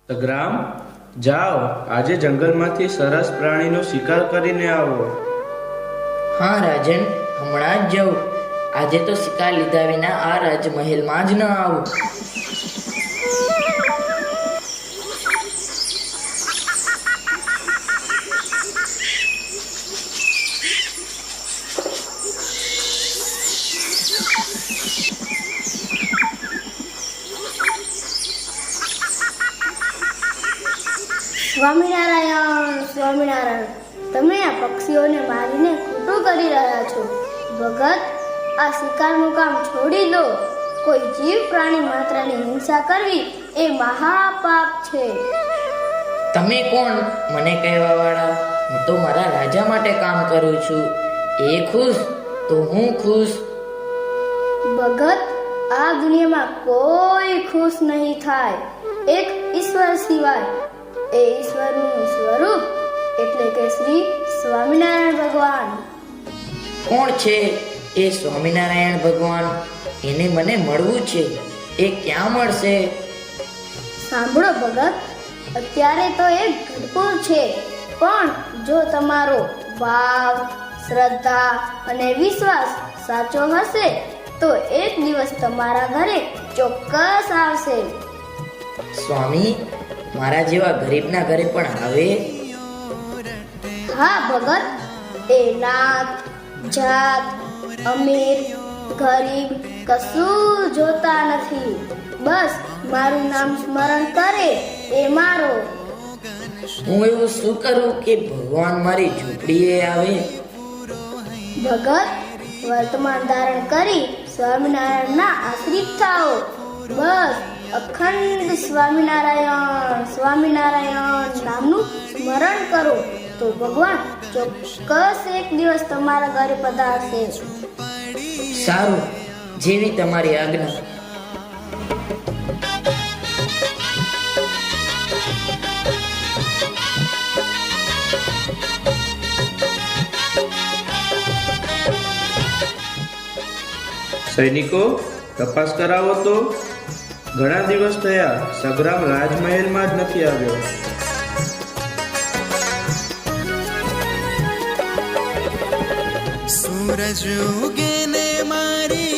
સગ્રામ, જાઓ આજે જંગલમાંથી સરસ પ્રાણીનો શિકાર કરીને આવો. હા રાજન, હમણાં જ જાઉં. આજે તો શિકાર લીધા વિના આ રાજમહેલમાં જ ન આવું. સ્વામિનારાયણ, સ્વામિનારાયણ. તમે આ પક્ષીઓને મારીને ખોટું કરી રહ્યા છો. ભગત, આ શિકારનું કામ છોડી દો. કોઈ જીવ પ્રાણી માત્રની હિંસા કરવી એ મહાપાપ છે. તમે કોણ મને કહેવા વાળા? હું તો મારા રાજા માટે કામ કરું છું. એ ખુશ તો હું ખુશ. ભગત, આ દુનિયામાં કોઈ ખુશ નહીં થાય એક ઈશ્વર સિવાય. એ ઈશ્વરનું સ્વરૂપ એટલે કે શ્રી સ્વામિનારાયણ ભગવાન. કોણ છે એ સ્વામિનારાયણ ભગવાન? એને મને મળવું છે. એ ક્યાં મળશે? સાંભળો ભગત, અત્યારે તો એ ગઢપુર છે, પણ જો તમારો ભાવ, શ્રદ્ધા અને વિશ્વાસ સાચો હશે તો એક દિવસ તમારા ઘરે ચોક્કસ આવશે. સ્વામી, મારા જેવા ગરીબના ઘરે પણ આવે? હા ભગત, એ નાત, જાત, અમીર, ગરીબ કશું જોતા નથી. બસ મારું નામ સ્મરણ કરે એ મારો. હું એવું શું કરું કે ભગવાન મારી ઝૂંપડીએ આવે? ભગત, વર્તમાન ધારણ કરી સ્વામિનારાયણના આશ્રિત થાઓ. બસ અખંડ સ્વામિનારાયણ સ્વામિનારાયણ નામનું સ્મરણ કરો તો ભગવાન ચોક્કસ એક દિવસ તમારા ઘરે પધારશે. સારું, જેવી તમારી આજ્ઞા. સૈનિકો, તપાસ કરાવો તો. ઘણા દિવસ થયા સગ્રામ રાજમહેલમાં જ નથી આવ્યો. सूरज उगे ने मारी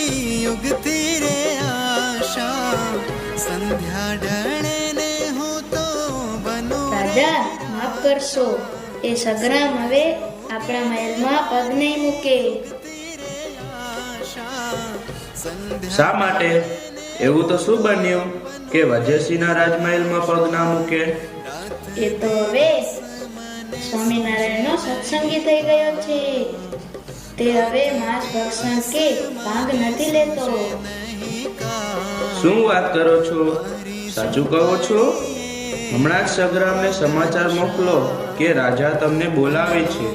उगती रे आशा संध्या ढळे ने हो तो बनो. રાજા, માફ કરશો. એ સગ્રામ હવે આપણા મહેલમાં પગ નહીં મૂકે. શા માટે? એવું તો શું બન્યું કે વજયસિંહના રાજમહેલમાં પગ ના મૂકે? એ તો હવે સ્વામિનારાયણનો સત્સંગી થઈ ગયો છે. તે હવે માંસ ભક્ષણ કે ભાંગ નથી લેતો. શું વાત કરો છો? સાચું કહો છો? હમણાં જ સગ્રામને સમાચાર મોકલો કે રાજા તમને બોલાવે છે.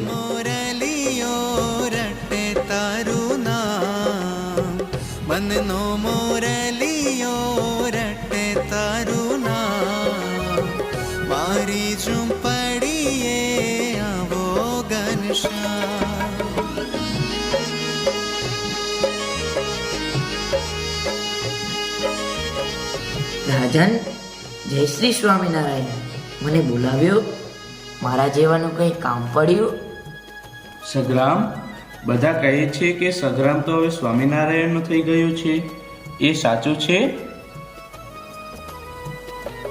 મનનો મોરલિયો રટે તારું નામ. મારી ઝૂંપડીએ આવો ઘનશ્યામ. રાજન, જય શ્રી સ્વામિનારાયણ. મને બોલાવ્યો? મારા જેવાનું કંઈ કામ પડ્યું? સગ્રામ, બધા કહે છે કે સગ્રામ તો હવે સ્વામિનારાયણનો થઈ ગયો છે. એ સાચું છે?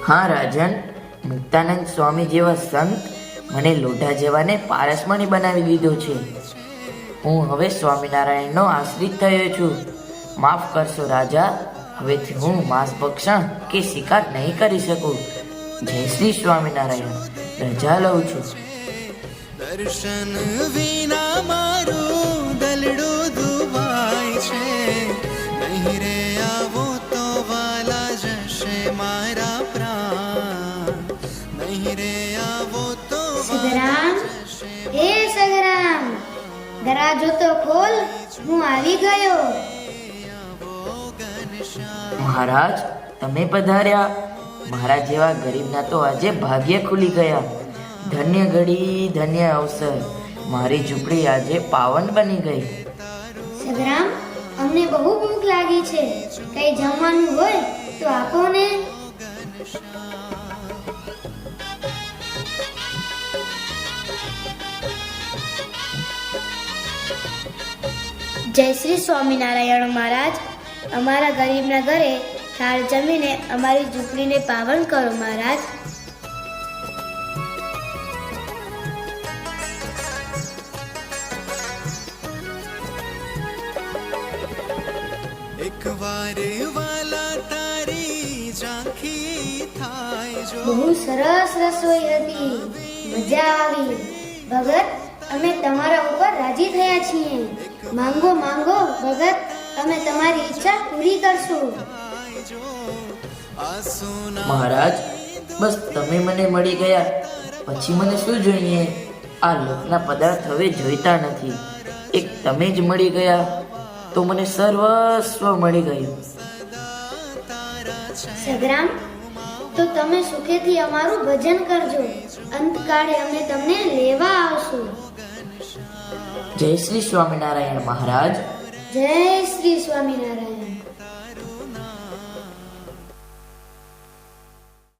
હા રાજન, મુક્તાનંદ સ્વામી જેવા સંત મને લોઢા જેવાને પારસમણી બનાવી દીધો છે. હું હવે સ્વામિનારાયણનો આશ્રિત થયો છું. માફ કરશો રાજા, હવેથી હું માંસ ભક્ષણ કે શિકાર નહીં કરી શકું. જય શ્રી સ્વામિનારાયણ. રજા લઉં છું. દર્શન વિના મારું દલડું દુભાય છે. નહીં રે આવો તો વાલા જશે મારા પ્રાણ. નહીં રે આવો તો સગ્રામ, હે સગ્રામ, દરવાજો તો ખોલ, હું આવી ગયો. મહારાજ, તમે પધાર્યા. મારા જેવા ગરીબના તો આજે ભાગ્ય ખુલી ગયા. ધન્ય ઘડી, ધન્ય અવસર. મારી ઝૂંપડી આજે પાવન બની ગઈ. સગ્રામ, અમને બહુ ભૂખ લાગી છે. કઈ જમવાનું હોય તો આપો ને. જય શ્રી સ્વામિનારાયણ મહારાજ. અમારા ગરીબના ઘરે થાળ જમીને અમારી ઝૂંપડીને પાવન કરો મહારાજ. એક વાર વાલા તારી ઝાંખી થાય જો બહુ સરસ રસોઈ હતી, મજા આવી. ભગત, અમે તમારા ઉપર રાજી થયા છીએ. માંગો માંગો ભગત, અમે તમારી ઈચ્છા પૂરી કરશું. આંસુના મહારાજ, બસ તમે મને મળી ગયા, પછી મને શું જોઈએ? આ લોકના પદાર્થ હવે જોઈતા નથી. એક તમે જ મળી ગયા તો મને સર્વસ્વ મળી ગયું. સગ્રામ, તો તમે સુખેથી અમારું ભજન કરજો. અંતકાળે અમે તમને લેવા આવશું. જય શ્રી સ્વામિનારાયણ મહારાજ. જય શ્રી સ્વામિનારાયણ.